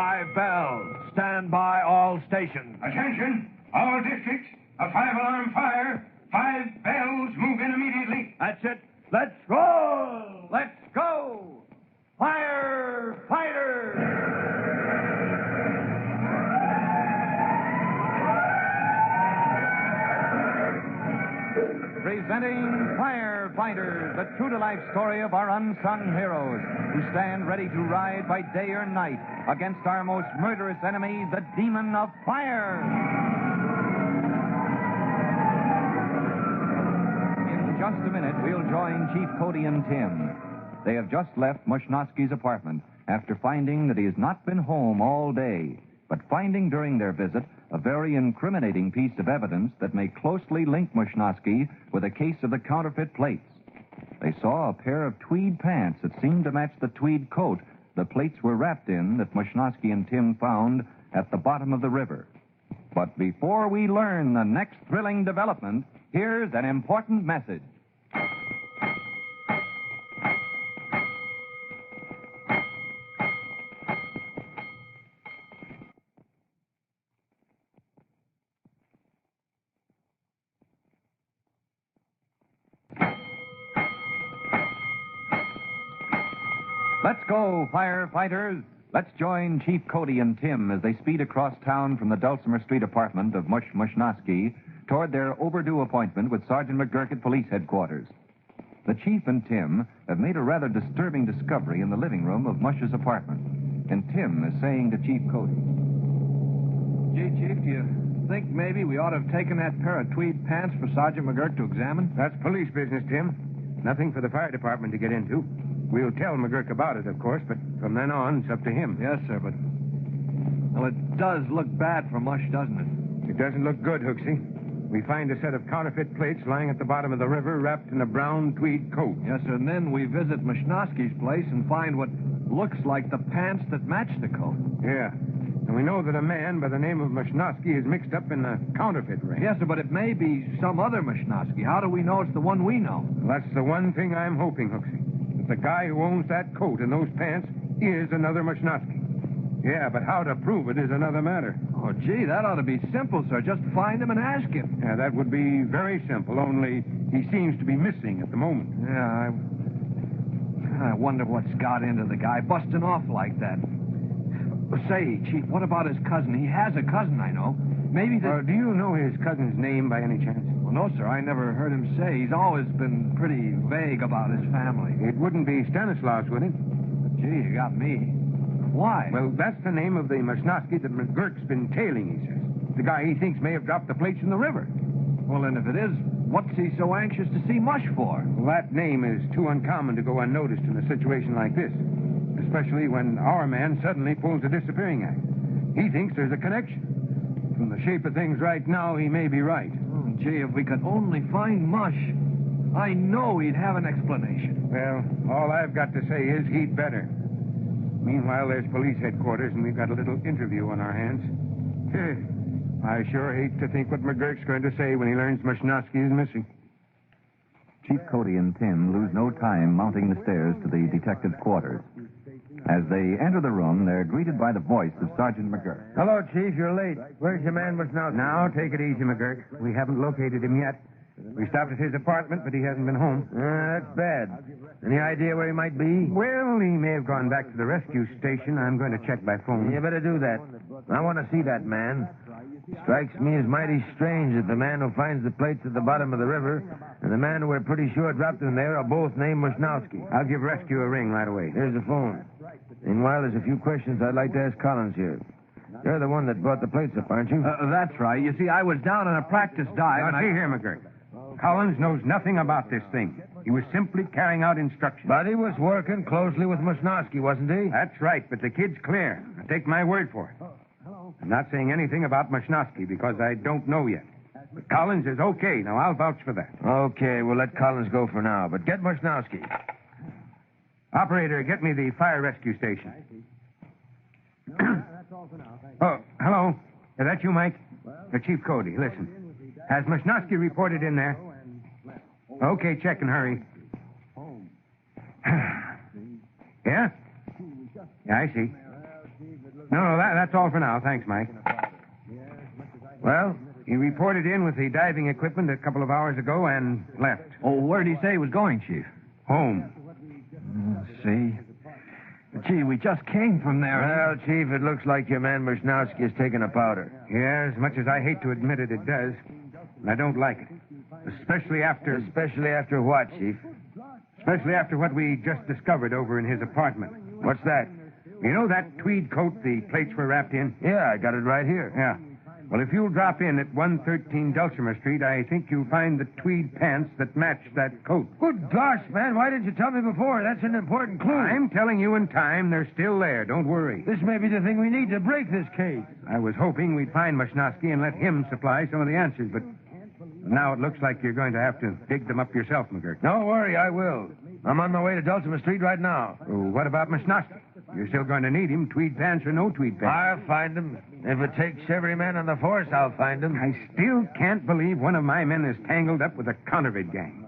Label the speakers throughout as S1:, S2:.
S1: 5 bells. Stand by all stations.
S2: Attention, all districts. A 5-alarm fire. 5 bells. Move in immediately.
S1: That's it. Let's roll. Let's go. Firefighters. Presenting Firefighters, the true-to-life story of our unsung heroes who stand ready to ride by day or night against our most murderous enemy, the demon of fire. In just a minute, we'll join Chief Cody and Tim. They have just left Mushnosky's apartment after finding that he has not been home all day, but finding during their visit a very incriminating piece of evidence that may closely link Mushnosky with a case of the counterfeit plates. They saw a pair of tweed pants that seemed to match the tweed coat the plates were wrapped in that Mushnosky and Tim found at the bottom of the river. But before we learn the next thrilling development, here's an important message. Let's go, firefighters. Let's join Chief Cody and Tim as they speed across town from the Dulcimer Street apartment of Mushnosky toward their overdue appointment with Sergeant McGurk at police headquarters. The Chief and Tim have made a rather disturbing discovery in the living room of Mush's apartment, and Tim is saying to Chief Cody,
S3: Gee, Chief, do you think maybe we ought to have taken that pair of tweed pants for Sergeant McGurk to examine?
S2: That's police business, Tim. Nothing for the fire department to get into. We'll tell McGurk about it, of course, but from then on, it's up to him.
S3: Yes, sir, but... Well, it does look bad for Mush, doesn't it?
S2: It doesn't look good, Hooksy. We find a set of counterfeit plates lying at the bottom of the river wrapped in a brown tweed coat.
S3: Yes, sir, and then we visit Mushnosky's place and find what looks like the pants that match the coat.
S2: Yeah. And we know that a man by the name of Mushnosky is mixed up in the counterfeit ring.
S3: Yes, sir, but it may be some other Mushnosky. How do we know it's the one we know?
S2: Well, that's the one thing I'm hoping, Hooksy. The guy who owns that coat and those pants is another Mushnosky. Yeah, but how to prove it is another matter.
S3: Oh, gee, that ought to be simple, sir. Just find him and ask him.
S2: Yeah, that would be very simple, only he seems to be missing at the moment.
S3: Yeah, I wonder what's got into the guy busting off like that. Say, Chief, what about his cousin? He has a cousin, I know. Maybe
S2: do you know his cousin's name by any chance?
S3: Well, no, sir. I never heard him say. He's always been pretty vague about his family.
S2: It wouldn't be Stanislaus, would it?
S3: Gee, you got me. Why?
S2: Well, that's the name of the Mushnosky that McGurk's been tailing, he says. The guy he thinks may have dropped the plates in the river.
S3: Well, then if it is, what's he so anxious to see Mush for?
S2: Well, that name is too uncommon to go unnoticed in a situation like this, especially when our man suddenly pulls a disappearing act. He thinks there's a connection. From the shape of things right now, he may be right.
S3: Oh, gee, if we could only find Mush, I know he'd have an explanation.
S2: Well, all I've got to say is he'd better. Meanwhile, there's police headquarters, and we've got a little interview on our hands. I sure hate to think what McGurk's going to say when he learns Mushnosky is missing.
S4: Chief Cody and Tim lose no time mounting the stairs to the detective's quarters. As they enter the room, they're greeted by the voice of Sergeant McGurk.
S2: Hello, Chief. You're late. Where's your man Mushnosky? Now, take it easy, McGurk. We haven't located him yet. We stopped at his apartment, but he hasn't been home. That's bad. Any idea where he might be? Well, he may have gone back to the rescue station. I'm going to check by phone.
S5: You better do that. I want to see that man. Strikes me as mighty strange that the man who finds the plates at the bottom of the river and the man who we're pretty sure dropped them there are both named Mushnosky.
S2: I'll give rescue a ring right away.
S5: Here's the phone. Meanwhile, there's a few questions I'd like to ask Collins here. You're the one that brought the plates up, aren't you?
S3: That's right. You see, I was down on a practice dive.
S2: Now, see here, McGurk. Collins knows nothing about this thing. He was simply carrying out instructions.
S5: But he was working closely with Mushnosky, wasn't he?
S2: That's right, but the kid's clear. Now, take my word for it. I'm not saying anything about Mushnosky because I don't know yet. But Collins is okay. Now, I'll vouch for that.
S5: Okay, we'll let Collins go for now, but get Mushnosky.
S2: Operator, get me the fire rescue station. Oh, hello. Is that you, Mike? Chief Cody, listen. Has Mushnosky reported in there? Okay, check and hurry. Yeah? Yeah, I see. No, that's all for now. Thanks, Mike. Well, he reported in with the diving equipment a couple of hours ago and left.
S3: Oh, where did he say he was going, Chief?
S2: Home.
S3: See? Gee, we just came from there.
S5: Well, Chief, it looks like your man Mushnowski has taken a powder.
S2: Yeah, as much as I hate to admit it, it does. And I don't like it. Especially after...
S5: Especially after what, Chief?
S2: Especially after what we just discovered over in his apartment.
S5: What's that?
S2: You know that tweed coat the plates were wrapped in?
S5: Yeah, I got it right here.
S2: Yeah. Well, if you'll drop in at 113 Dulcimer Street, I think you'll find the tweed pants that match that coat.
S5: Good gosh, man, why didn't you tell me before? That's an important clue.
S2: I'm telling you in time, they're still there. Don't worry.
S5: This may be the thing we need to break this case.
S2: I was hoping we'd find Mushnowski and let him supply some of the answers, but now it looks like you're going to have to dig them up yourself, McGurk.
S5: Don't worry, I will. I'm on my way to Dulcimer Street right now.
S2: Oh, what about Mushnowski? You're still going to need him, tweed pants or no tweed pants.
S5: I'll find him. If it takes every man on the force, I'll find him.
S2: I still can't believe one of my men is tangled up with a counterfeit gang.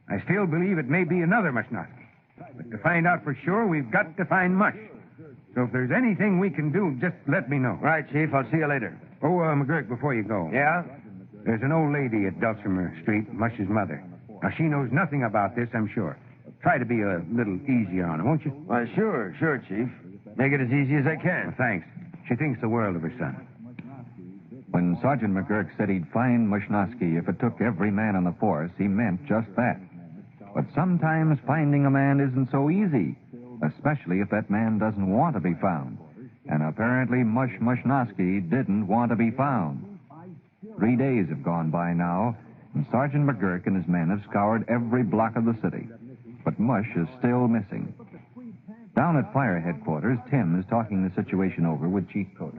S2: I still believe it may be another Mushnowski. But to find out for sure, we've got to find Mush. So if there's anything we can do, just let me know.
S5: Right, Chief. I'll see you later.
S2: Oh, McGurk, before you go.
S5: Yeah?
S2: There's an old lady at Dulcimer Street, Mush's mother. Now, she knows nothing about this, I'm sure. Try to be a little easier on her, won't you?
S5: Why, sure, Chief. Make it as easy as I can.
S2: Well, thanks. She thinks the world of her son.
S4: When Sergeant McGurk said he'd find Mushnowski if it took every man on the force, he meant just that. But sometimes finding a man isn't so easy, especially if that man doesn't want to be found. And apparently Mushnowski didn't want to be found. 3 days have gone by now, and Sergeant McGurk and his men have scoured every block of the city. But Mush is still missing. Down at fire headquarters, Tim is talking the situation over with Chief Cody.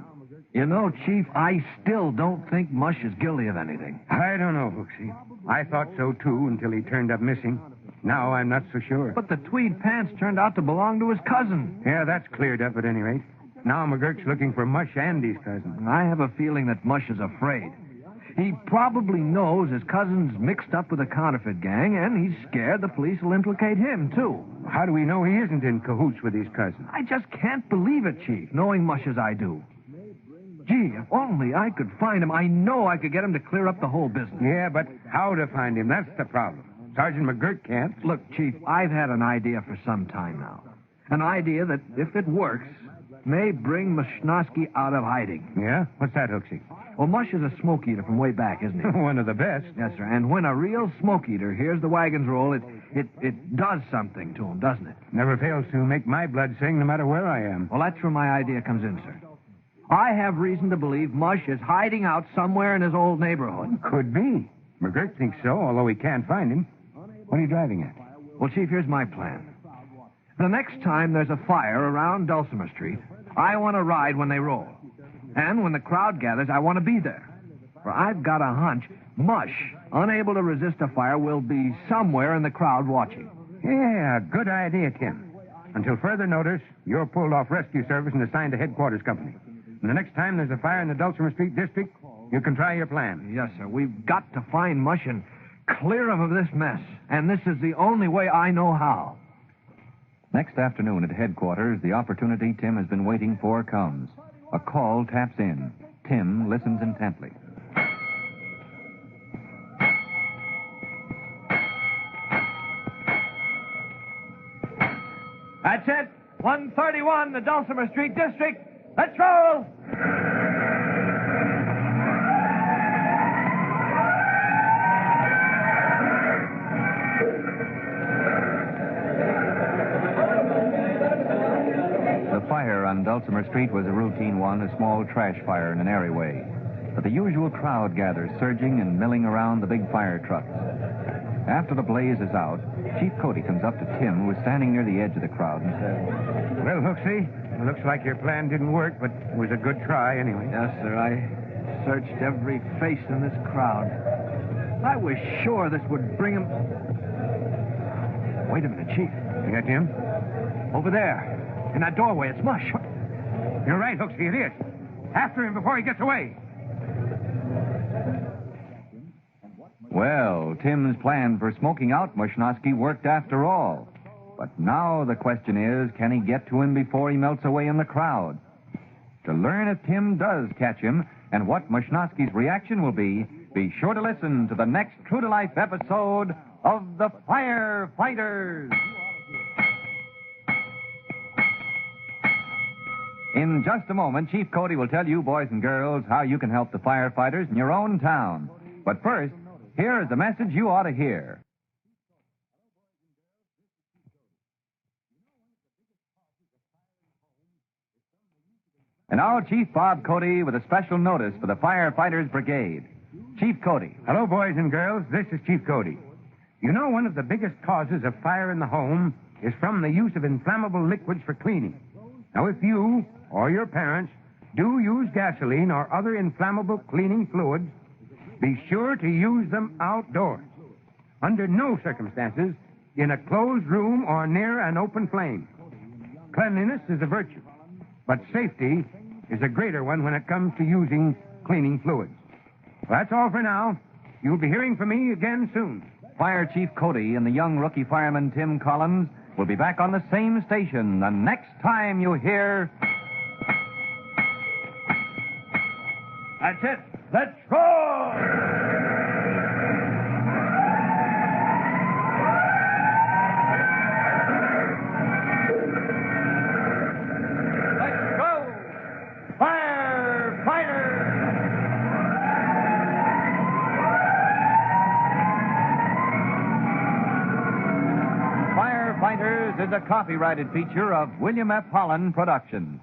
S3: You know, Chief, I still don't think Mush is guilty of anything.
S2: I don't know, Hooksy. I thought so, too, until he turned up missing. Now I'm not so sure.
S3: But the tweed pants turned out to belong to his cousin.
S2: Yeah, that's cleared up at any rate. Now McGurk's looking for Mush and his cousin.
S3: I have a feeling that Mush is afraid. He probably knows his cousin's mixed up with a counterfeit gang, and he's scared the police will implicate him, too.
S2: How do we know he isn't in cahoots with his cousin?
S3: I just can't believe it, Chief, knowing Mush as I do. Gee, if only I could find him, I know I could get him to clear up the whole business.
S2: Yeah, but how to find him? That's the problem. Sergeant McGurk can't.
S3: Look, Chief, I've had an idea for some time now. An idea that, if it works, may bring Mushnowski out of hiding.
S2: Yeah? What's that, Hooksy?
S3: Well, Mush is a smoke eater from way back, isn't he?
S2: One of the best.
S3: Yes, sir. And when a real smoke eater hears the wagons roll, it does something to him, doesn't it?
S2: Never fails to make my blood sing no matter where I am.
S3: Well, that's where my idea comes in, sir. I have reason to believe Mush is hiding out somewhere in his old neighborhood.
S2: Could be. McGurk thinks so, although he can't find him. What are you driving at?
S3: Well, Chief, here's my plan. The next time there's a fire around Dulcimer Street, I want to ride when they roll. And when the crowd gathers, I want to be there. For I've got a hunch Mush, unable to resist a fire, will be somewhere in the crowd watching.
S2: Yeah, good idea, Tim. Until further notice, you're pulled off rescue service and assigned to headquarters company. And the next time there's a fire in the Dulcimer Street district, you can try your plan.
S3: Yes, sir. We've got to find Mush and clear him of this mess. And this is the only way I know how.
S4: Next afternoon at headquarters, the opportunity Tim has been waiting for comes. A call taps in. Tim listens intently.
S3: That's it. 131, the Dulcimer Street district. Let's roll.
S4: The fire on Dulcimer Street was a routine one, a small trash fire in an alleyway. But the usual crowd gathers, surging and milling around the big fire trucks. After the blaze is out, Chief Cody comes up to Tim, who is standing near the edge of the crowd, and says,
S2: Well, Hooksy, it looks like your plan didn't work, but it was a good try anyway.
S3: Yes, sir. I searched every face in this crowd. I was sure this would bring him... Wait a minute, Chief.
S2: You got Jim?
S3: Over there. In that doorway, it's Mush.
S2: You're right, Hooksy, it is. After him before he gets away.
S4: Well, Tim's plan for smoking out Mushnowski worked after all. But now the question is, can he get to him before he melts away in the crowd?
S1: To learn if Tim does catch him and what Mushnoski's reaction will be sure to listen to the next true-to-life episode of The Firefighters. In just a moment, Chief Cody will tell you, boys and girls, how you can help the firefighters in your own town. But first, here is the message you ought to hear. And now, Chief Bob Cody with a special notice for the Firefighters Brigade. Chief Cody.
S2: Hello, boys and girls. This is Chief Cody. You know, one of the biggest causes of fire in the home is from the use of inflammable liquids for cleaning. Now, if you or your parents do use gasoline or other inflammable cleaning fluids, be sure to use them outdoors. Under no circumstances in a closed room or near an open flame. Cleanliness is a virtue, but safety is a greater one when it comes to using cleaning fluids. Well, that's all for now. You'll be hearing from me again soon.
S1: Fire Chief Cody and the young rookie fireman Tim Collins will be back on the same station the next time you hear...
S2: That's it. Let's go!
S1: Let's go! Firefighters! Firefighters is a copyrighted feature of William F. Holland Productions.